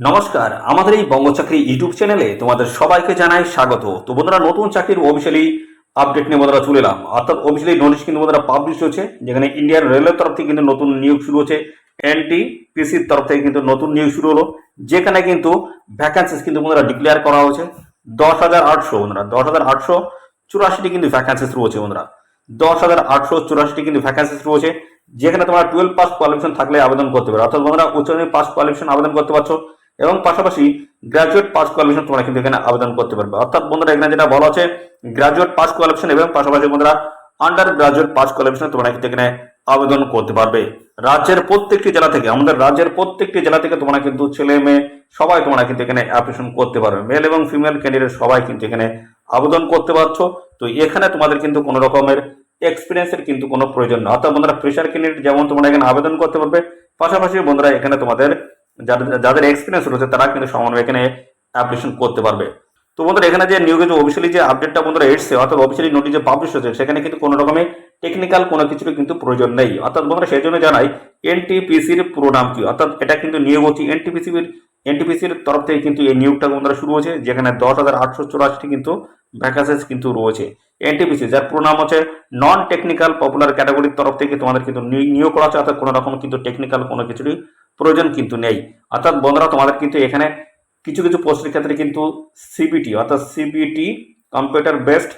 নমস্কার, আমাদের এই বঙ্গচাকরি ইউটিউব চ্যানেলে তোমাদের সবাইকে জানাই স্বাগত। তো বন্ধুরা, নতুন চাকরির অফিসিয়ালি আপডেট নিয়ে বন্ধুরা চলে এলাম। অর্থাৎ অফিসিয়ালি নোটিশ কিন্তু বন্ধুরা পাবলিশ হচ্ছে, যেখানে ইন্ডিয়ান রেলের তরফ থেকে কিন্তু নতুন নিয়োগ শুরু হচ্ছে। এনটিপিসির তরফ থেকে কিন্তু নতুন নিয়োগ শুরু হলো, যেখানে কিন্তু ভ্যাকান্সিস কিন্তু বন্ধুরা ডিক্লেয়ার করা হয়েছে 10,800 বন্ধুরা, 10,884টি কিন্তু ভ্যাকান্সিস রয়েছে বন্ধুরা। 10,884টি কিন্তু ভ্যাকান্সিস রয়েছে, যেখানে তোমরা 12 পাস কোয়ালিফিকেশন থাকলে আবেদন করতে পারো। অর্থাৎ বন্ধুরা উচ্চ মাধ্যমিক পাস কোয়ালিফিকেশন আবেদন করতে পারছো, এবং পাশাপাশি গ্রাজুয়েট পাস কোয়ালিফিকেশন তোমরা কিন্তু এখানে আবেদন করতে পারবে। অর্থাৎ বন্ধুরা এখানে যেটা বলা আছে, গ্রাজুয়েট পাস কোয়ালিফিকেশন এবং পাশাপাশি বন্ধুরা আন্ডার গ্রাজুয়েট পাস কোয়ালিফিকেশন তোমরা কিন্তু এখানে আবেদন করতে পারবে। রাজ্যের প্রত্যেকটি জেলা থেকে, আমাদের রাজ্যের প্রত্যেকটি জেলা থেকে তোমরা কিন্তু ছেলে মেয়ে সবাই তোমরা কিন্তু এখানে অ্যাপ্লিকেশন করতে পারবে। মেল এবং ফিমেল ক্যান্ডিডেট সবাই কিন্তু এখানে আবেদন করতে পারছো। তো এখানে তোমাদের কিন্তু কোনো রকমের এক্সপিরিয়েন্সের কিন্তু কোনো প্রয়োজন নেই। অর্থাৎ বন্ধুরা ফ্রেশার ক্যান্ডিডেট যেমন তোমরা এখানে আবেদন করতে পারবে, পাশাপাশি বন্ধুরা এখানে তোমাদের যাদের এক্সপিরিয়েন্স রয়েছে তারা কিন্তু সমানভাবে এখানে অ্যাপ্লিকেশন করতে পারবে। তো বন্ধুরা এখানে যে নিয়োগের যে অফিসিয়ালি যে আপডেটটা বন্ধুরা এসছে, অর্থাৎ অফিসিয়ালি নোটিশ যে পাবলিশ হচ্ছে, সেখানে কিন্তু কোনো রকমের টেকনিক্যাল কোনো কিছুর কিন্তু প্রয়োজন নেই। অর্থাৎ বন্ধুরা সেই জন্য জানাই এনটিপিসির পুরো নাম কি। অর্থাৎ এটা কিন্তু নিয়োগ হচ্ছে এনটিপিসির তরফ থেকে কিন্তু এই নিয়োগটা বন্ধুরা শুরু হয়েছে, যেখানে 10,884টি কিন্তু ভ্যাকান্সিস কিন্তু রয়েছে। এনটিপিসি যার পুরো নাম হচ্ছে নন টেকনিক্যাল পপুলার ক্যাটাগরির তরফ থেকে তোমাদের কিন্তু নিয়োগ করা হচ্ছে। অর্থাৎ কোনো রকম কিন্তু টেকনিক্যাল কোনো কিছুরই প্রয়োজন কিন্তু নেই। অর্থাৎ বন্ধুরা তোমাদের কিন্তু এখানে কিছু কিছু পোস্টের ক্ষেত্রে কিন্তু সিবিটি অর্থাৎ সিবিটি কম্পিউটার বেসড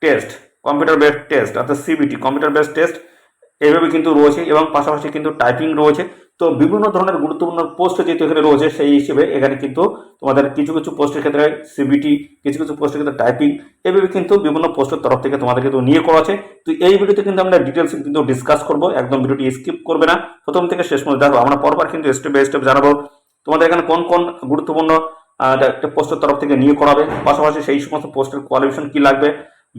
টেস্ট অর্থাৎ সিবিটি কম্পিউটার বেসড টেস্ট এইভাবে কিন্তু রয়েছে, এবং পাশাপাশি কিন্তু টাইপিং রয়েছে। তো বিভিন্ন ধরনের গুরুত্বপূর্ণ পোস্ট যেহেতু এখানে রয়েছে, সেই হিসেবে এখানে কিন্তু তোমাদের কিছু কিছু পোস্টের ক্ষেত্রে সিবিটি, কিছু কিছু পোস্টের ক্ষেত্রে টাইপিং, এইভাবে কিন্তু বিভিন্ন পোস্টের তরফ থেকে তোমাদের কিন্তু নিয়ে করা আছে। তো এই ভিডিওতে কিন্তু আমরা ডিটেলস কিন্তু ডিসকাস করবো, একদম ভিডিওটি স্কিপ করবে না, প্রথম থেকে শেষ পর্যন্ত দেখো। আমরা পরপর কিন্তু স্টেপ বাই স্টেপ জানাবো তোমাদের এখানে কোন কোন গুরুত্বপূর্ণ একটা পোস্টের তরফ থেকে নিয়োগ করাবে, পাশাপাশি সেই সমস্ত পোস্টের কোয়ালিফিকেশন কি লাগবে,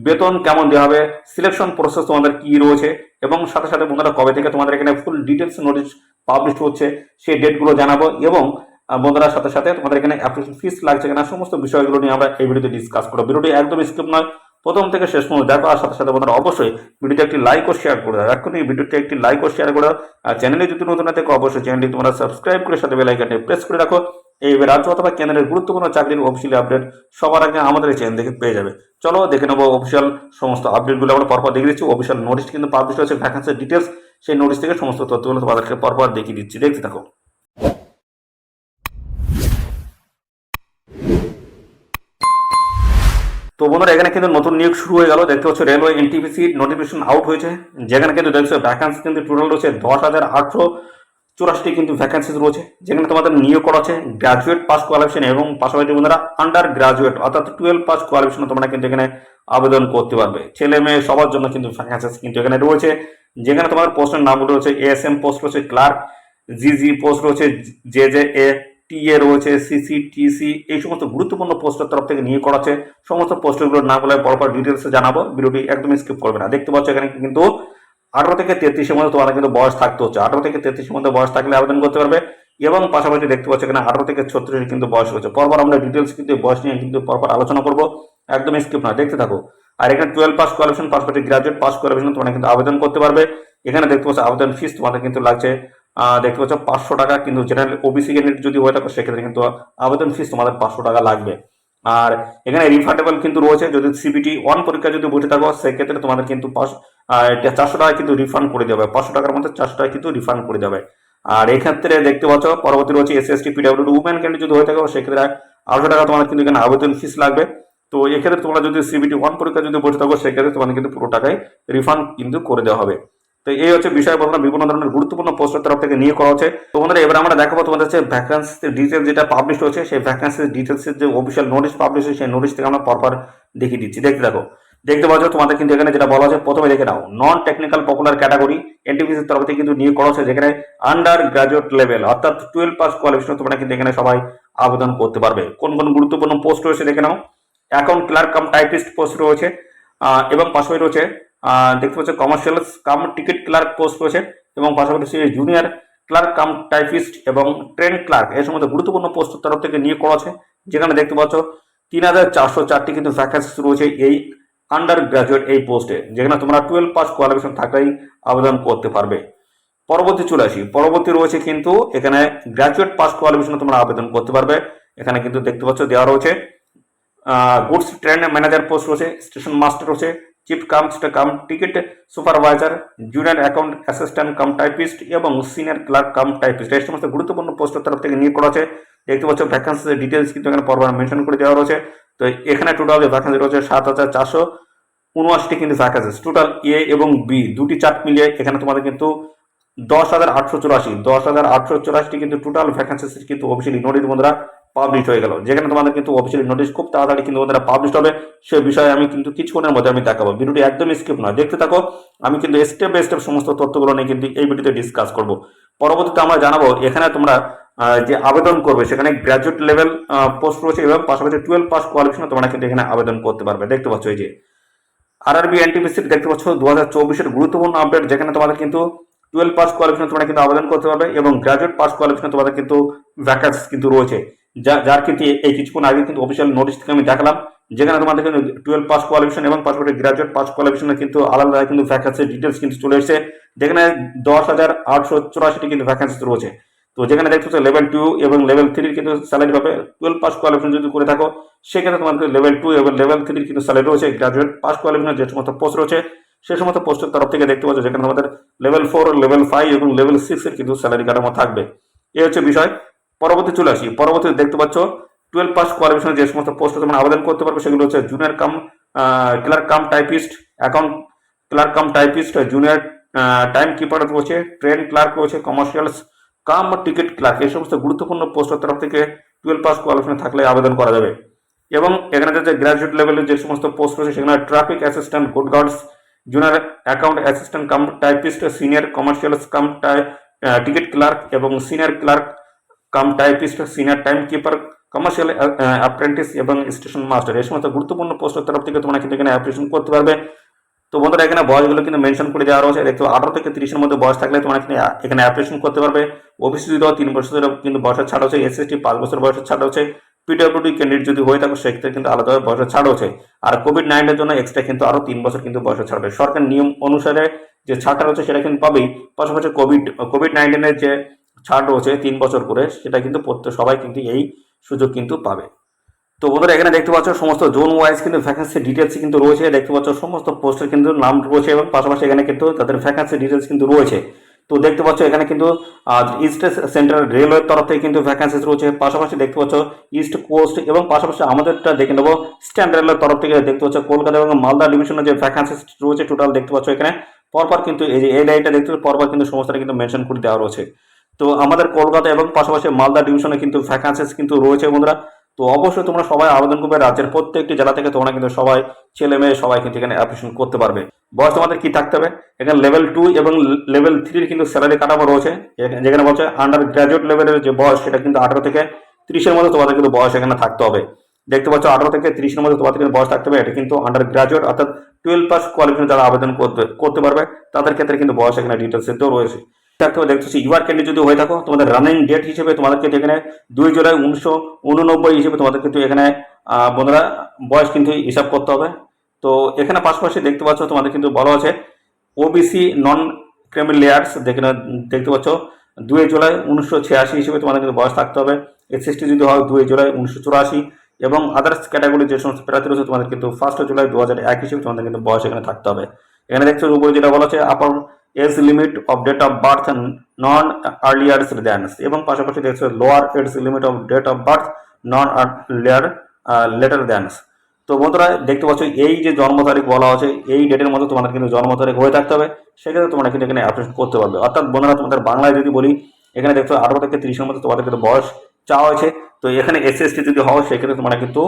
বেতন কেমন দেওয়া হবে, সিলেকশন প্রসেস তোমাদের কি রয়েছে, এবং সাথে সাথে বন্ধুরা কবে থেকে তোমাদের এখানে ফুল ডিটেলস নোটিশ পাবলিশ হচ্ছে সেই ডেটগুলো জানাবো, এবং বন্ধুরা সাথে সাথে তোমাদের এখানে অ্যাপ্লিকেশন ফিস লাগছে কিনা, সমস্ত বিষয়গুলো নিয়ে আমরা এই ভিডিওতে ডিসকাস করবো। ভিডিওটি একদম স্কিপ নয়, প্রথম থেকে শেষ পর্যন্ত দেখো। আর সাথে সাথে বন্ধুরা অবশ্যই ভিডিওতে একটি লাইক ও শেয়ার করে দাও। এখন এই ভিডিওতে একটি লাইক ও শেয়ার করে দাও। আর চ্যানেলে যদি নতুন থাকে অবশ্যই চ্যানেলটি তোমরা সাবস্ক্রাইব করে সাথে বেল আইকনটি প্রেস করে রাখো। এই রাজ্য অথবা কেন্দ্রের গুরুত্বপূর্ণ চাকরির অফিসিয়াল আপডেট সবার আগে আমাদের এই চ্যানেল থেকে পেয়ে যাবে। চলো দেখে নেবো অফিসিয়াল সমস্ত আপডেটগুলো। আমরা পরপর দেখে দিচ্ছি। অফিসিয়াল নোটিশ কিন্তু পাবলিশ হয়েছে, ভ্যাকেন্সির ডিটেলস, সেই নোটিশ থেকে সমস্ত তথ্যগুলো তোমাদেরকে পরপর দেখিয়ে দিচ্ছি, দেখতে থাকো। তো বন্ধুরা এখানে কিন্তু নতুন নিয়োগ শুরু হয়ে গেল, দেখতে পাচ্ছ রেলওয়ে এনটিপিসি নোটিফিকেশন আউট হয়েছে, যেখানে কিন্তু দেখছো ভ্যাকান্সি কিন্তু টোটাল রয়েছে 10,884টি কিন্তু ভ্যাকান্সিজ রয়েছে, যেখানে তোমাদের নিয়োগ করা আছে গ্রাজুয়েট পাস কোয়ালিফিকেশন এবং পাশাপাশি বন্ধুরা আন্ডার গ্রাজুয়েট অর্থাৎ 12 পাস কোয়ালিফিকেশন তোমরা কিন্তু এখানে আবেদন করতে পারবে। ছেলে মেয়ে সবার জন্য কিন্তু ভ্যাকান্সিজ কিন্তু এখানে রয়েছে, যেখানে তোমাদের পোস্টের নামগুলো রয়েছে এএসএম পোস্ট রয়েছে, ক্লার্ক জিজি পোস্ট রয়েছে, জে টিএ রয়েছে, সিসিটিসি, এই সমস্ত গুরুত্বপূর্ণ পোস্টের তরফ থেকে নিয়োগ করা আছে। সমস্ত পোস্টগুলোর নামগুলো পরপর ডিটেলসে জানাবো, ভিডিওটি একদম স্কিপ করবে না। দেখতে পাচ্ছ এখানে কিন্তু 18 থেকে 33-এর মধ্যে তোমাদের কিন্তু বয়স থাকতে হচ্ছে। 18 থেকে 33-এর মধ্যে বয়স থাকলে আবেদন করতে পারবে, এবং পাশাপাশি দেখতে পাচ্ছ এখানে 18 থেকে 36 কিন্তু বয়স রয়েছে। পরপর আমরা ডিটেলস কিন্তু বয়স নিয়ে কিন্তু পরপর আলোচনা করবো, একদম স্কিপ না, দেখতে থাকো। আর এখানে 12 পাস কোয়ালিফিকেশন পাশাপাশি গ্রাজুয়েট পাস কোয়ালিফিকেশন তোমরা কিন্তু আবেদন করতে পারবে। এখানে দেখতে পাচ্ছ আবেদন ফিস তোমাদের কিন্তু লাগছে দেখতে পাচ্ছ 500 টাকা, কিন্তু জেনারেল ওবিসি ক্যান্ডিডেট যদি হয়ে থাকো সেক্ষেত্রে কিন্তু আবেদন ফিস তোমাদের 500 টাকা লাগবে। আর এখানে রিফান্ডেবল কিন্তু রয়েছে, যদি সিবিটি 1 পরীক্ষা যদি বসে থাকো সেক্ষেত্রে তোমাদের কিন্তু 400 টাকা কিন্তু রিফান্ড করে দেবে, 500 টাকার মধ্যে 400 টাকা কিন্তু রিফান্ড করে দেবে। আর এক্ষেত্রে দেখতে পাচ্ছ পরবর্তী রয়েছে এসএসটি পিডব্লিউডি উমেন ক্যান্ডিডেট যদি হয়ে থাকো সেক্ষেত্রে 800 টাকা তোমাদের কিন্তু এখানে আবেদন ফিস লাগবে। তো এক্ষেত্রে তোমরা যদি সিবিটি 1 পরীক্ষা যদি বসে থাকো সেক্ষেত্রে তোমাদের কিন্তু পুরো টাকাই রিফান্ড কিন্তু করে দেওয়া হবে। তো এই হচ্ছে বিষয়, বন্ধুরা বিভিন্ন ধরনের গুরুত্বপূর্ণ পোস্টের তরফ থেকে নিয়োগ করা হচ্ছে। তো বন্ধুরা এবার আমরা দেখাবো তোমাদের হচ্ছে ভ্যাকান্সি ডিটেলস যেটা পাবলিশ হয়েছে, সেই ভ্যাকান্সি ডিটেলসের যে অফিসিয়াল নোটিশ পাবলিশ হয়েছে সেই নোটিশ থেকে আমরা পরপর দেখিয়ে দিচ্ছি, দেখতে দেখো। দেখতে পাচ্ছ তোমাদের কিন্তু এখানে যেটা বলা আছে, প্রথমে দেখে নাও নন টেকনিক্যাল পপুলার ক্যাটাগরি এনটিপিসির তরফ থেকে কিন্তু নিয়োগ করা হচ্ছে, যেখানে আন্ডার গ্রাজুয়েট লেভেল অর্থাৎ 12 পাস কোয়ালিফিকেশন তোমরা কিন্তু এখানে সবাই আবেদন করতে পারবে। কোন কোন গুরুত্বপূর্ণ পোস্ট রয়েছে দেখে নাও। Account clerk cum typist post রয়েছে, এবং পাশাপাশি রয়েছে দেখতে পাচ্ছ commercial cum ticket clerk post রয়েছে, এবং পাশাপাশি জুনিয়র ক্লার্ক কাম টাইপিস্ট এবং ট্রেন ক্লার্ক, এই সমস্ত গুরুত্বপূর্ণ পোস্টের তরফ থেকে নিয়োগ করা আছে, যেখানে দেখতে পাচ্ছ 3,404টি কিন্তু ভ্যাকান্সি রয়েছে এই আন্ডার গ্রাজুয়েট এই পোস্টে, যেখানে তোমরা 12 পাস কোয়ালিফিকেশন থাকলেই আবেদন করতে পারবে। পরবর্তী চলে আসি, পরবর্তী রয়েছে কিন্তু এখানে গ্র্যাজুয়েট পাস কোয়ালিফিকেশনে তোমরা আবেদন করতে পারবে। এখানে কিন্তু দেখতে পাচ্ছ দেওয়া রয়েছে গুডস ট্রেন ম্যানেজার পোস্ট রয়েছে, স্টেশন মাস্টার রয়েছে, chief cum ticket supervisor, junior account assistant cum typist এবং সিনিয়র ক্লার্ক কাম টাইপিস্ট। এই সমস্ত গুরুত্বপূর্ণ পোস্টের তরফ থেকে নিয়োগ করা আছে। দেখতে পাচ্ছ ভ্যাকান্সির ডিটেলস কিন্তু এখানে পরপর মেনশন করে দেওয়া রয়েছে। তো এখানে টোটাল যে ভ্যাকান্সি রয়েছে 7,479 কিন্তু ভ্যাকান্সি, টোটাল এ এবং বি দুটি চার্ট মিলিয়ে এখানে তোমাদের কিন্তু 10,884 কিন্তু টোটাল ভ্যাকান্সি কিন্তু অফিসিয়ালি নোটিশ বন্ধুরা পাবলিশ হয়ে গেল। যেখানে তোমাদের কিন্তু অফিসিয়ালি নোটিশ খুব তাড়াতাড়ি কিন্তু বন্ধুরা পাবলিশ হবে, সে বিষয়ে আমি কিন্তু কিছুক্ষণের মধ্যে আমি দেখাবো। ভিডিওটি একদমই স্কিপ নয়, দেখতে থাকো। আমি কিন্তু স্টেপ বাই স্টেপ সমস্ত তথ্যগুলো নিয়ে কিন্তু এই ভিডিওতে ডিসকাস করব। পরবর্তীতে আমরা জানাবো এখানে তোমরা যে আবেদন করবে সেখানে গ্র্যাজুয়েট লেভেল পোস্ট রয়েছে এবং পাশাপাশি 12 পাস কোয়ালিফিকেশন তোমরা কিন্তু এখানে আবেদন করতে পারবে। দেখতে পাচ্ছ এই যে আরআরবি এনটিপিসি দেখতে পাচ্ছ 2024-এর গুরুত্বপূর্ণ আপডেট, যেখানে তোমাদের কিন্তু 12 পাস কোয়ালিফিকেশন তোমরা কিন্তু আবেদন করতে পারবে এবং গ্র্যাজুয়েট পাস কোয়ালিফিকেশন তোমাদের কিন্তু ভ্যাকান্সি কিন্তু রয়েছে। যার কিন্তু এই কিছুক্ষণ আগে কিন্তু অফিসিয়াল নোটিশ থেকে আমি দেখালাম, যেখানে তোমাদের কিন্তু 12 পাস কোয়ালিফিকেশন এবং পাশাপাশি গ্র্যাজুয়েট পাস কোয়ালিফিকেশনের কিন্তু আলাদা কিন্তু ভ্যাকান্সি ডিটেলস কিন্তু চলে এসেছে, যেখানে 10,884 কিন্তু ভ্যাকান্সি রয়েছে। তো যেখানে দেখতে পাচ্ছ লেভেল 2 এবং লেভেল 3 কিন্তু স্যালারি পাবে। 12 পাস কোয়ালিফিকেশন যদি করে থাকো সেক্ষেত্রে তোমাদের লেভেল 2 এবং লেভেল 3 কিন্তু স্যালারি রয়েছে। গ্র্যাজুয়েট পাস কোয়ালিফিকেশন যে সমস্ত পোস্ট রয়েছে সেই সমস্ত পোস্টের তরফ থেকে দেখতে পাচ্ছ যেখানে তোমাদের লেভেল 4, লেভেল 5 এবং লেভেল 6 এর কিন্তু স্যালারি কাঠামো থাকবে। এই হচ্ছে বিষয়। পরবর্তী চলে আসি, পরবর্তীতে দেখতে পাচ্ছ 12 পাস কোয়ালিফিকেশন যে সমস্ত পোস্টে তোমরা আবেদন করতে পারবে সেগুলো হচ্ছে junior cum clerk cum typist, account clerk cum typist, junior timekeeper রয়েছে, ট্রেন ক্লার্ক রয়েছে, কমার্শিয়াল কাম টিকিট ক্লার্ক। এই সমস্ত গুরুত্বপূর্ণ পোস্টের তরফ থেকে 12 পাস কোয়ালিফিকেশন থাকলে আবেদন করা যাবে। এবং এখানে যে গ্র্যাজুয়েট লেভেলের যে সমস্ত পোস্ট রয়েছে সেখানে traffic assistant, good guards, junior account assistant cum typist, senior commercial cum ticket clerk এবং senior clerk cum typist, senior time keeper, commercial apprentice এবং স্টেশন মাস্টার। এই সমস্ত গুরুত্বপূর্ণ পোস্টের তরফ থেকে তোমরা কিন্তু এখানে অ্যাপ্লিকেশন করতে পারবে। তো বন্ধুরা এখানে বয়সগুলো কিন্তু মেনশন করে দেওয়া রয়েছে। দেখতে 18 থেকে 30-এর মধ্যে বয়স থাকলে তোমরা এখানে অ্যাপ্লিকেশন করতে পারবে। ওবিসি যদি 3 বছরের কিন্তু বয়সের ছাড় হচ্ছে, এসএসটি 5 বছর বয়সের ছাড় হচ্ছে, পিডব্লিউডি ক্যান্ডিডেট যদি হয়ে থাকো সেক্ষেত্রে কিন্তু আলাদাভাবে বয়সের ছাড় হচ্ছে। আর কোভিড-19 জন্য এক্সট্রা কিন্তু আরো 3 বছর কিন্তু বয়সের ছাড়বে। সরকার নিয়ম অনুসারে যে ছাড়টা রয়েছে সেটা কিন্তু পাবেই, পাশাপাশি কোভিড-19 যে ছাড় রয়েছে 3 বছর করে সেটা কিন্তু সবাই কিন্তু এই সুযোগ কিন্তু পাবে। তো বন্ধুরা এখানে দেখতে পাচ্ছ সমস্ত জোন ওয়াইজ কিন্তু ভ্যাকান্সি ডিটেলস কিন্তু রয়েছে। দেখতে পাচ্ছ সমস্ত পোস্টের কিন্তু নাম রয়েছে এবং পাশাপাশি এখানে কিন্তু তাদের ভ্যাকান্সি ডিটেলস কিন্তু রয়েছে। তো দেখতে পাচ্ছ এখানে কিন্তু ইস্ট সেন্ট্রাল রেলওয়ের তরফ থেকে কিন্তু ভ্যাকান্সি রয়েছে। পাশাপাশি দেখতে পাচ্ছ ইস্ট কোস্ট এবং পাশাপাশি আমাদেরটা দেখে নেবো স্ট্যান্ড রেলের তরফ থেকে দেখতে পাচ্ছ কলকাতা এবং মালদা ডিভিশনের যে ভ্যাকান্সি রয়েছে টোটাল দেখতে পাচ্ছ এখানে পরপর কিন্তু এই যে এই লাইনটা দেখতে পরপর কিন্তু সমস্তটা কিন্তু মেনশন করে দেওয়া রয়েছে। তো আমাদের কলকাতা এবং পাশাপাশি মালদা ডিভিশনে কিন্তু ভ্যাকান্সিস কিন্তু রয়েছে বন্ধুরা। তো অবশ্যই তোমরা সবাই আবেদন করবে। রাজ্যের প্রত্যেকটি জেলা থেকে তোমরা কিন্তু সবাই ছেলে মেয়ে সবাই কিন্তু এখানে অ্যাপ্লিকেশন করতে পারবে। বয়স তোমাদের কি থাকতে হবে, এখানে লেভেল 2 এবং লেভেল 3 কিন্তু স্যালারি কাঠামো রয়েছে। যেখানে বলছে আন্ডার গ্র্যাজুয়েট লেভেলের যে বয়স সেটা কিন্তু 18 থেকে 30-এর মধ্যে তোমাদের কিন্তু বয়স এখানে থাকতে হবে। দেখতে পাচ্ছ 18 থেকে 30-এর মধ্যে তোমাদের কিন্তু বয়স থাকতে হবে। এটা কিন্তু আন্ডার গ্র্যাজুয়েট অর্থাৎ 12 পাস কোয়ালিফিকেশন যারা আবেদন করতে পারবে তাদের ক্ষেত্রে কিন্তু বয়স এখানে ডিটেলস এতেও রয়েছে। দেখতেছি ইউআর ক্যান্ডিডেট যদি হয়ে থাকো তোমাদের রানিং ডেট হিসেবে তোমাদের কিন্তু এখানে 2 জুলাই 1989 হিসেবে তোমাদের কিন্তু এখানে বন্ধুরা বয়স কিন্তু হিসাব করতে হবে। তো এখানে পাশাপাশি দেখতে পাচ্ছ তোমাদের কিন্তু বলা আছে ওবিসি নন ক্রিমি লেয়ার্স, দেখতে পাচ্ছ 2 জুলাই 1986 হিসেবে তোমাদের কিন্তু বয়স থাকতে হবে। এসএসটি যদি হয় 2 জুলাই 1984 এবং আদার্স ক্যাটাগরি যে সমস্ত প্রার্থী রয়েছে তোমাদের কিন্তু 1 জুলাই 2001 হিসেবে তোমাদের কিন্তু বয়স এখানে থাকতে হবে। এখানে দেখছো উপরে যেটা বলা আছে upper age limit of date of birth non earlier than এবং পাশাপাশি দেখছো lower age limit of date of birth non earlier later than. তো বন্ধুরা দেখতে পাচ্ছ এই যে জন্ম তারিখ বলা আছে এই ডেটের মধ্যে তোমাদের কিন্তু জন্ম তারিখ হয়ে থাকতে হবে, সেক্ষেত্রে তোমরা কিন্তু এখানে অ্যাপ্লিকেশন করতে পারবে। অর্থাৎ বন্ধুরা তোমাদের বাংলায় যদি বলি এখানে দেখছো 18 থেকে 30-এর মধ্যে তোমাদের কিন্তু বয়স চাওয়া হয়েছে। তো এখানে এসএসটি যদি হয় সেক্ষেত্রে তোমরা কিন্তু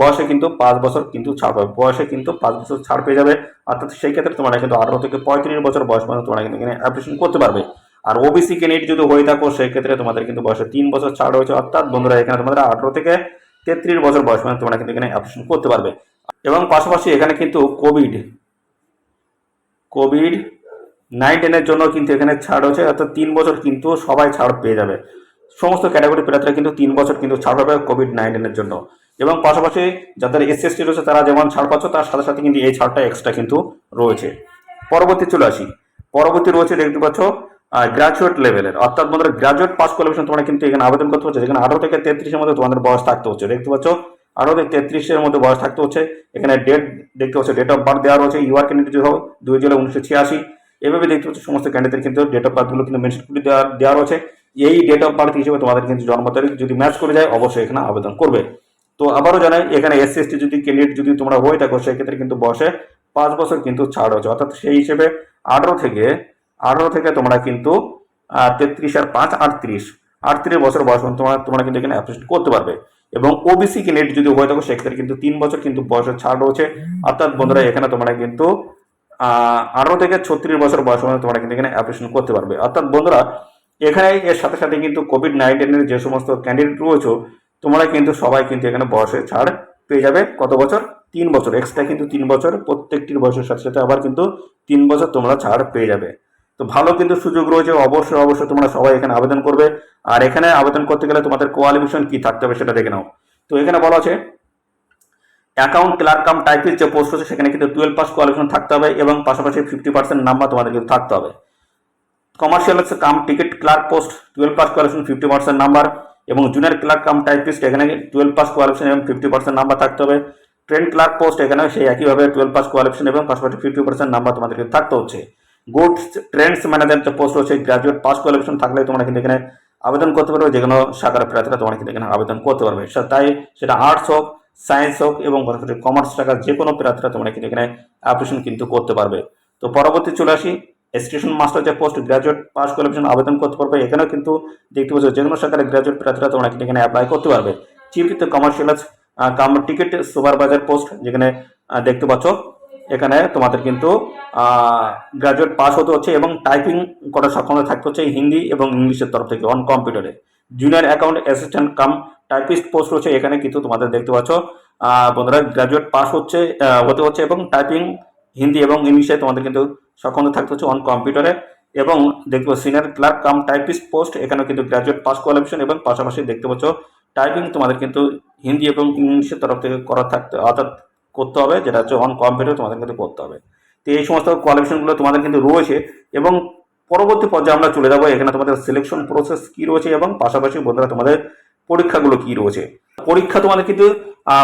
বয়সে কিন্তু 5 বছর কিন্তু ছাড় পাবে, বয়সে কিন্তু 5 বছর ছাড় পেয়ে যাবে। অর্থাৎ সেই ক্ষেত্রে তোমরা কিন্তু 18 থেকে 35 বছর বয়স পর্যন্ত তোমরা কিন্তু এখানে অ্যাপ্লিকেশন করতে পারবে। আর ওবিসি ক্যান্ডিডেট যদি হয়ে থাকো সেই ক্ষেত্রে তোমাদের কিন্তু বয়সে 3 বছর ছাড় রয়েছে। অর্থাৎ বন্ধুরা এখানে তোমাদের 18 থেকে 33 বছর বয়স পর্যন্ত তোমরা কিন্তু এখানে অ্যাপ্লিকেশন করতে পারবে। এবং পাশাপাশি এখানে কিন্তু কোভিড-19 জন্য কিন্তু এখানে ছাড় হচ্ছে, অর্থাৎ 3 বছর কিন্তু সবাই ছাড় পেয়ে যাবে। সমস্ত ক্যাটাগরি প্রার্থীরা কিন্তু 3 বছর কিন্তু ছাড় পাবে কোভিড-19 জন্য। এবং পাশাপাশি যাদের এসএসটি রয়েছে তারা যেমন ছাড় পাচ্ছ তার সাথে সাথে কিন্তু এই ছাড়টা এক্সট্রা কিন্তু রয়েছে। পরবর্তী চলে আসি, পরবর্তী রয়েছে দেখতে পাচ্ছ গ্রাজুয়েট লেভেলের, অর্থাৎ বন্ধুরা গ্রাজুয়েট পাস কোয়ালিফিকেশন তোমরা কিন্তু এখানে আবেদন করতে পারছো, যেখানে 18 থেকে 33-এর মধ্যে তোমাদের বয়স থাকতে হচ্ছে। দেখতে পাচ্ছ 18 থেকে 33-এর মধ্যে বয়স থাকতে হচ্ছে। এখানে ডেট দেখতে পাচ্ছ, ডেট অফ বার্থ দেওয়া রয়েছে, ইউআর ক্যান্ডিডেট হবে 2 জুলাই 1986। এভাবে দেখতে পাচ্ছ সমস্ত ক্যান্ডিডেট কিন্তু ডেট অফ বার্থগুলো কিন্তু মেনশন করে দেওয়া রয়েছে। এই ডেট অফ বার্থ হিসেবে তোমাদের কিন্তু জন্ম তারিখ যদি ম্যাচ করে যায় অবশ্যই এখানে আবেদন করবে। তো আবারও জানাই, এখানে এসসি এসটি যদি ক্যান্ডিডেট যদি তোমরা হয়ে থাকো সেক্ষেত্রে কিন্তু বয়সে 5 বছর কিন্তু ছাড় হচ্ছে, অর্থাৎ সেই হিসেবে 18 থেকে তোমরা কিন্তু 33 আর 5 38 বছর বয়স তোমরা কিন্তু এখানে অ্যাপ্লিকেশন করতে পারবে। এবং ওবিসি ক্যান্ডিডেট যদি হয়ে থাকো সেক্ষেত্রে কিন্তু 3 বছর কিন্তু বয়সের ছাড় রয়েছে, অর্থাৎ বন্ধুরা এখানে তোমরা কিন্তু 18 থেকে 36 বছর বয়স তোমরা কিন্তু এখানে অ্যাপ্লিকেশন করতে পারবে। অর্থাৎ বন্ধুরা এখানে এর সাথে সাথে কিন্তু কোভিড-19 যে সমস্ত ক্যান্ডিডেট রয়েছে তোমরা কিন্তু সবাই কিন্তু এখানে বয়সের ছাড় পেয়ে যাবে। কত বছর? 3 বছর এক্সট্রা, কিন্তু 3 বছর প্রত্যেকটির বয়সের সাথে সাথে আবার কিন্তু 3 বছর তোমরা ছাড় পেয়ে যাবে। তো ভালো কিন্তু সুযোগ রয়েছে, অবশ্যই তোমরা সবাই এখানে আবেদন করবে। আর এখানে আবেদন করতে গেলে তোমাদের কোয়ালিফিকেশন কি থাকতে হবে সেটা দেখে নাও। তো এখানে বলা আছে অ্যাকাউন্ট ক্লার্ক কাম টাইপিস্ট যে পোস্ট আছে সেখানে কিন্তু 12 পাস কোয়ালিফিকেশন থাকতে হবে এবং পাশাপাশি 50% নাম্বার তোমাদের কিন্তু থাকতে হবে। Commercial cum ticket clerk post 12 pass qualification 50% number, এবং জুনিয়র ক্লার্ক কাম টাইপিস্ট এখানে 12 পাস কোয়ালিফিকেশন এবং 50% নাম্বার থাকতে হবে। ট্রেন ক্লার্ক পোস্ট এখানে সেই একইভাবে 12 পাস কোয়ালিফিকেশন এবং পাশাপাশি 50% নাম্বার তোমাদেরকে থাকতে হচ্ছে। গুডস ট্রেন্ডস ম্যানেজার যে পোস্ট হচ্ছে গ্রাজুয়েট পাস কোয়ালিফিকেশন থাকলে তোমরা কিন্তু এখানে আবেদন করতে পারবে, যে কোনো শাখার প্রার্থীরা তোমরা কিন্তু এখানে আবেদন করতে পারবে। তাই সেটা আর্টস হোক, সায়েন্স হোক এবং কমার্স শাখার যে কোনো প্রার্থীরা তোমরা কিন্তু এখানে অ্যাপ্লিকেশন কিন্তু করতে পারবে। তো পরবর্তী চলে আসি, স্টেশন মাস্টার যে পোস্ট গ্রাজুয়েট পাস কোয়ালিফিকেশন আবেদন করতে পারবে। এখানেও কিন্তু দেখতে পাচ্ছ যে কোনো শাখার গ্রাজুয়েট প্রার্থীরা তোমরা কিন্তু এখানে অ্যাপ্লাই করতে পারবে। Chief commercial cum ticket supervisor post যেখানে দেখতে পাচ্ছ এখানে তোমাদের কিন্তু গ্রাজুয়েট পাস হতে হচ্ছে এবং টাইপিং করার সক্ষমতা থাকতে হচ্ছে হিন্দি এবং ইংলিশের তরফ থেকে অন কম্পিউটারে। Junior account assistant cum typist post হচ্ছে, এখানে কিন্তু তোমাদের দেখতে পাচ্ছ বন্ধুরা গ্রাজুয়েট পাস হতে হচ্ছে এবং টাইপিং হিন্দি এবং ইংলিশে তোমাদের কিন্তু সক্ষমতা থাকতে হচ্ছে অন কম্পিউটারে। এবং দেখতে পাচ্ছ senior clerk cum typist post, এখানেও কিন্তু গ্রাজুয়েট পাস কোয়ালিফিকেশন এবং পাশাপাশি দেখতে পাচ্ছ টাইপিং তোমাদের কিন্তু হিন্দি এবং ইংলিশের তরফ থেকে করা থাকতে অর্থাৎ করতে হবে, যেটা হচ্ছে অন কম্পিউটার তোমাদের কিন্তু করতে হবে। তো এই সমস্ত কোয়ালিফিকেশনগুলো তোমাদের কিন্তু রয়েছে। এবং পরবর্তী পর্যায়ে আমরা চলে যাবো, এখানে তোমাদের সিলেকশন প্রসেস কি রয়েছে এবং পাশাপাশি বন্ধুরা তোমাদের পরীক্ষাগুলো কি রয়েছে। পরীক্ষা তোমাদের কিন্তু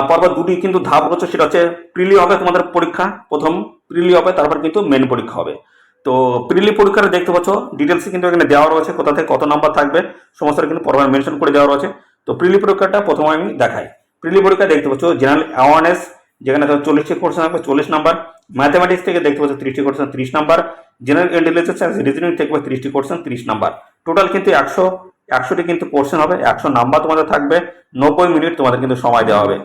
পরপর দুটি কিন্তু ধাপ রয়েছে, সেটা হচ্ছে প্রিলি হবে তোমাদের পরীক্ষা, প্রথম প্রিলি হবে, তারপর কিন্তু মেন পরীক্ষা হবে। তো প্রিলি পরীক্ষাটা দেখতে পাচ্ছ ডিটেলস কিন্তু এখানে দেওয়া রয়েছে, কোথা থেকে কত নাম্বার থাকবে সমস্ত কিন্তু পরপর মেনশন করে দেওয়া রয়েছে। তো প্রিলি পরীক্ষাটা প্রথমে আমি দেখাই। প্রিলি পরীক্ষা দেখতে পাচ্ছ জেনারেল অ্যাওয়ারনেস, যেখানে 40টি কোশ্চেন থাকবে 40 নাম্বার। ম্যাথমেটিক্স থেকে দেখতে পাচ্ছ 30টি question 30 number. General intelligence and reasoning থেকে 30টি কোশ্চেন 30 নাম্বার। টোটাল কিন্তু 100টি কিন্তু কোশ্চেন হবে, 100 নাম্বার তোমাদের থাকবে, 90 মিনিট তোমাদের কিন্তু সময় দেওয়া হবে।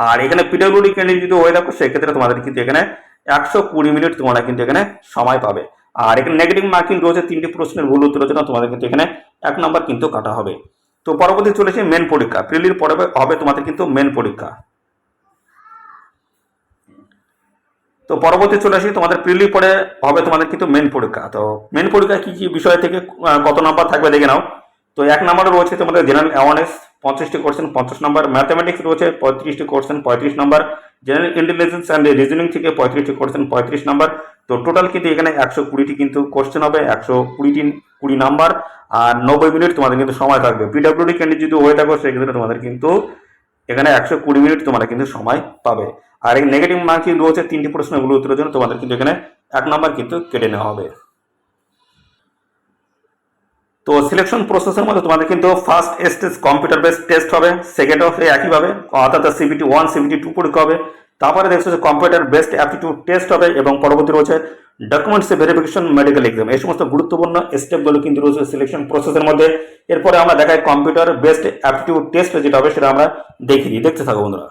আর এখানে পিডব্লিউডি ক্যান্ডিডেট যদি হয়ে থাকো সেক্ষেত্রে তোমাদের কিন্তু এখানে 120 মিনিট তোমরা কিন্তু এখানে সময় পাবে। আর এখানে নেগেটিভ মার্কিং রয়েছে, 3টি প্রশ্নের ভুল উত্তরের জন্য তোমাদের কিন্তু এখানে 1 নাম্বার কিন্তু কাটা হবে। তো পরবর্তী চলেছে মেন পরীক্ষা। প্রিলির পরে হবে তোমাদের কিন্তু মেন পরীক্ষা। তো পরবর্তী চলে আসি, তোমাদের প্রিলি পরে হবে তোমাদের কিন্তু মেন পরীক্ষা। তো মেন পরীক্ষা কি কি বিষয় থেকে কত নাম্বার থাকবে দেখে নাও। তো 1 নম্বরে রয়েছে তোমাদের জেনারেল অ্যাওয়ারনেস 50টি কোশ্চেন 50 নাম্বার। ম্যাথমেটিক্স রয়েছে 35টি question 35 number. General intelligence and reasoning থেকে 35টি কোশ্চেন 35 নাম্বার। তো টোটাল কিন্তু এখানে 120টি কিন্তু কোশ্চেন হবে, 120 নাম্বার, আর 90 মিনিট তোমাদের কিন্তু সময় থাকবে। পিডব্লিউডি ক্যান্ডিডেট যদি হয়ে থাকো সেক্ষেত্রে তোমাদের কিন্তু এখানে 120 মিনিট তোমরা কিন্তু সময় পাবে। আর এই নেগেটিভ মার্কিং রয়েছে 3টি প্রশ্নগুলো উত্তরের জন্য তোমাদের কিন্তু এখানে 1 নাম্বার কিন্তু কেটে নেওয়া হবে। তো সিলেকশন প্রসেসের মধ্যে তোমাদের কিন্তু first stage computer based test হবে, সেকেন্ড অফ একইভাবে অর্থাৎ CBT 1 CBT 2 পরীক্ষা হবে। তারপরে দেখছো যে কম্পিউটার বেসড অ্যাপটিটিউড টেস্ট হবে এবং পরবর্তী রয়েছে ডকুমেন্টস ভেরিফিকেশন মেডিকেল এক্সাম। এই সমস্ত গুরুত্বপূর্ণ স্টেপগুলো কিন্তু রয়েছে সিলেকশন প্রসেসের মধ্যে। এরপরে আমরা দেখাই কম্পিউটার বেসড অ্যাপটিটিউড টেস্ট যেটা হবে সেটা আমরা দেখতে থাকো বন্ধুরা।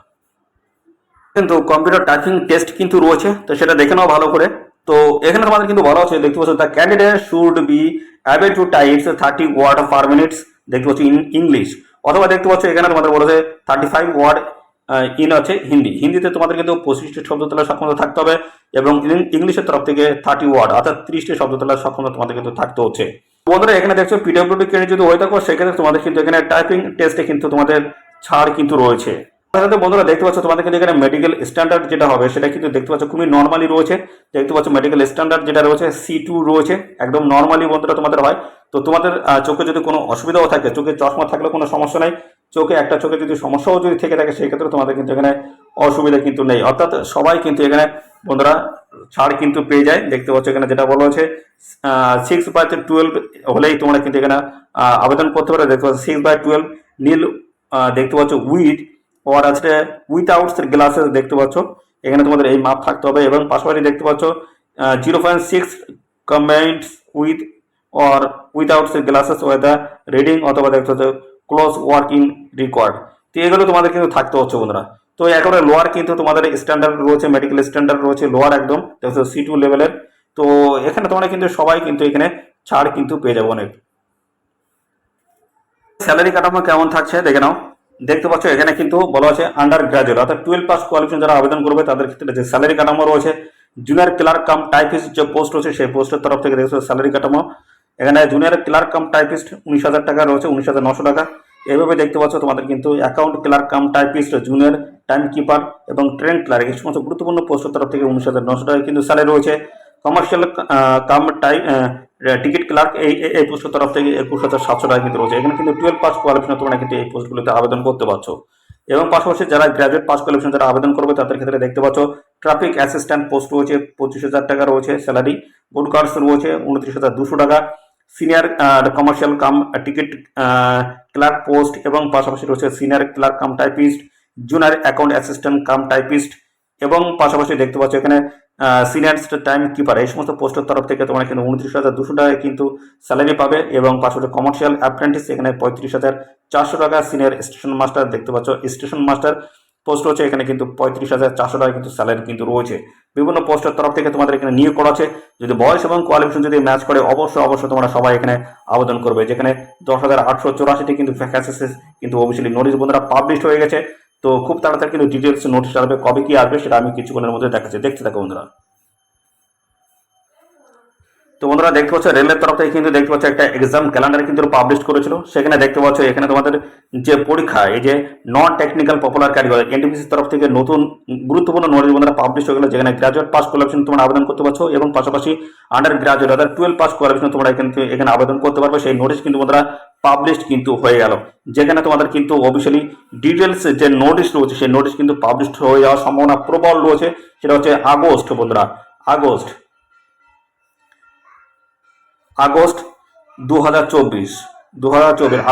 কিন্তু কম্পিউটার টাইপিং টেস্ট কিন্তু রয়েছে, তো সেটা দেখে নাও ভালো করে। তো এখানে তোমাদের কিন্তু বলা হচ্ছে দেখতে পাচ্ছ the candidate should be able to type 30 word per minute, দেখতে পাচ্ছ ইন ইংলিশ, অথবা দেখতে পাচ্ছ এখানে তোমাদের বলেছে 35 ওয়ার্ড ইন আছে হিন্দিতে তোমাদের কিন্তু 25টি শব্দ তোলার সক্ষমতা থাকতে হবে এবং ইংলিশের তরফ থেকে 30 ওয়ার্ড অর্থাৎ 30টি শব্দ তোলার সক্ষমতা তোমাদের কিন্তু থাকতে হচ্ছে। বন্ধুরা এখানে দেখছো পিডব্লিউডি ক্যান্ডিডেট যদি হয়ে থাকো সেক্ষেত্রে তোমাদের কিন্তু এখানে টাইপিং টেস্টে কিন্তু তোমাদের ছাড় কিন্তু রয়েছে। তার সাথে বন্ধুরা দেখতে পাচ্ছ তোমাদের কিন্তু এখানে মেডিকেল স্ট্যান্ডার্ড যেটা হবে সেটা কিন্তু দেখতে পাচ্ছ খুবই নর্মালি রয়েছে। দেখতে পাচ্ছ মেডিকেল স্ট্যান্ডার্ড যেটা রয়েছে C2 রয়েছে, একদম নর্মালি বন্ধুরা তোমাদের হয়। তো তোমাদের চোখে যদি কোনো অসুবিধাও থাকে, চোখে চশমা থাকলে কোনো সমস্যা নাই, চোখে একটা চোখে যদি সমস্যাও যদি থেকে থাকে সেই ক্ষেত্রে তোমাদের কিন্তু এখানে অসুবিধা কিন্তু নেই, অর্থাৎ সবাই কিন্তু এখানে বন্ধুরা ছাড় কিন্তু পেয়ে যায়। দেখতে পাচ্ছ এখানে যেটা বলা হচ্ছে 6/12 হলেই তোমরা কিন্তু এখানে আবেদন করতে পারো। দেখতে পাচ্ছ 6/12 নীল, দেখতে পাচ্ছ উইথ আর আছে উইথআউট গ্লাসেস, দেখতে পাচ্ছ এখানে তোমাদের এই মাপ থাকতে হবে। এবং পাশাপাশি দেখতে পাচ্ছ 0.6 combined with or without glasses whether reading, অথবা দেখতে পাচ্ছ ক্লোজ ওয়ার্কিং রিকোয়ার্ড। তো এগুলো তোমাদের কিন্তু থাকতে হচ্ছে বন্ধুরা। তো একেবারে লোয়ার কিন্তু তোমাদের স্ট্যান্ডার্ড রয়েছে, মেডিকেল স্ট্যান্ডার্ড রয়েছে লোয়ার একদম, দেখছো C2 লেভেলের। তো এখানে তোমরা কিন্তু সবাই কিন্তু এখানে ছাড় কিন্তু পেয়ে যাবো অনেক। স্যালারি কাঠামো কেমন থাকছে দেখে নাও। দেখতে পাচ্ছ এখানে কিন্তু বলা আছে আন্ডার গ্রাজুয়েট অর্থাৎ 12 পাস কোয়ালিফিকেশন যারা আবেদন করবে তাদের ক্ষেত্রে যে স্যালারি কাঠামো রয়েছে, জুনিয়র ক্লার্ক কাম টাইপিস্ট যে পোস্ট রয়েছে সেই পোস্টের তরফ থেকে দেখছো স্যালারি কাঠামো। এখানে জুনিয়র ক্লার্ক কাম টাইপিস্ট 19,000 টাকা রয়েছে, 19,900 টাকা। এইভাবে দেখতে পাচ্ছ তোমাদের কিন্তু account clerk cum typist, junior timekeeper এবং ট্রেন ক্লার্ক এই সমস্ত গুরুত্বপূর্ণ পোস্টের তরফ থেকে 19,900 টাকা কিন্তু স্যালারি রয়েছে। কমার্শিয়াল কাম টিকিট ক্লার্ক এই পোস্টের তরফ থেকে 21,700 টাকা কিন্তু রয়েছে। এখানে কিন্তু 12 পাস কোয়ালিফিকেশন তোমরা কিন্তু এই পোস্টগুলোতে আবেদন করতে পারছো। এবং পাশাপাশি যারা গ্রাজুয়েট পাস কোয়ালিফিকেশন যারা আবেদন করবে তাদের ক্ষেত্রে দেখতে পাচ্ছ ট্রাফিক অ্যাসিস্ট্যান্ট পোস্ট রয়েছে 25,000 টাকা রয়েছে স্যালারি, গুড কার্স রয়েছে 29,200 টাকা, senior commercial cum ticket clerk post এবং পাশাপাশি রয়েছে senior clerk cum typist, junior account assistant cum typist এবং পাশাপাশি দেখতে পাচ্ছ এখানে সিনিয়র টাইম কিপার এই সমস্ত পোস্টের তরফ থেকে তোমরা কিন্তু 29,200 টাকায় কিন্তু স্যালারি পাবে। এবং পাশাপাশি কমার্শিয়াল অ্যাপ্রেন্টিস এখানে 35,400 টাকা, সিনিয়র স্টেশন মাস্টার দেখতে পাচ্ছ স্টেশন মাস্টার পোস্ট রয়েছে এখানে কিন্তু 35,400 টাকা কিন্তু স্যালারি কিন্তু রয়েছে। বিভিন্ন পোস্টের তরফ থেকে তোমাদের এখানে নিয়োগ করা আছে। যদি বয়স এবং কোয়ালিফিকেশন যদি ম্যাচ করে অবশ্যই তোমরা সবাই এখানে আবেদন করবে। যেখানে 10,884টি কিন্তু ভ্যাকেন্সি কিন্তু অফিসিয়ালি নোটিশ বন্ধুরা পাবলিশ হয়ে গেছে। তো খুব তাড়াতাড়ি কিন্তু ডিটেলস নোটিশ আসবে, কবে কি আসবে সেটা আমি কিছুক্ষণের মধ্যে দেখাচ্ছি, দেখতে থাকো বন্ধুরা। তো বন্ধুরা দেখতে পাচ্ছ রেলের তরফ থেকে কিন্তু দেখতে পাচ্ছ একটা এক্সাম ক্যালেন্ডার কিন্তু পাবলিশ করেছিল। সেখানে দেখতে পাচ্ছ এখানে তোমাদের যে পরীক্ষা এই যে নন টেকনিক্যাল পপুলার ক্যাটাগরি এনটিপিসির তরফ থেকে নতুন গুরুত্বপূর্ণ নোটিশ বন্ধুরা পাবলিশ হয়ে গেল, যেখানে গ্রাজুয়েট পাস কোয়ালিফিকেশন তোমরা আবেদন করতে পারছো এবং পাশাপাশি আন্ডার গ্রাজুয়েট অর্থাৎ 12 পাস কোয়ালিফিকেশন তোমরা কিন্তু এখানে আবেদন করতে পারবে। সেই নোটিশ কিন্তু বন্ধুরা পাবলিশ কিন্তু হয়ে গেল, যেখানে তোমাদের কিন্তু অফিসিয়ালি ডিটেলস যে নোটিশ রয়েছে সেই নোটিশ কিন্তু পাবলিশ হয়ে যাওয়ার সম্ভাবনা প্রবল রয়েছে। সেটা হচ্ছে আগস্ট বন্ধুরা, আগস্ট 2024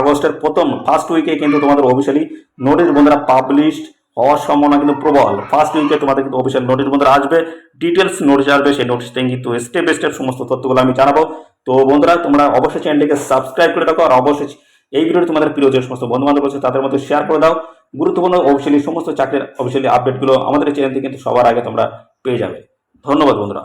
আগস্টের প্রথম ফার্স্ট উইকে কিন্তু তোমাদের অফিসিয়ালি নোটিশ বন্ধুরা পাবলিশ হওয়ার সম্ভাবনা কিন্তু প্রবল। ফার্স্ট উইকে তোমাদের কিন্তু অফিসিয়াল নোটিশ বন্ধুরা আসবে, ডিটেলস নোটিশ আসবে। সেই নোটিশটা কিন্তু স্টেপ বাই স্টেপ সমস্ত তথ্যগুলো আমি জানাবো। তো বন্ধুরা তোমরা অবশ্যই চ্যানেলটিকে সাবস্ক্রাইব করে রাখো, আর অবশ্যই এই ভিডিওটি তোমাদের প্রিয় যে সমস্ত বন্ধু বান্ধব আছে তাদের মধ্যে শেয়ার করে দাও। গুরুত্বপূর্ণ অফিসিয়ালি সমস্ত চাকরির অফিসিয়ালি আপডেটগুলো আমাদের চ্যানেল থেকে কিন্তু সবার আগে তোমরা পেয়ে যাবে। ধন্যবাদ বন্ধুরা।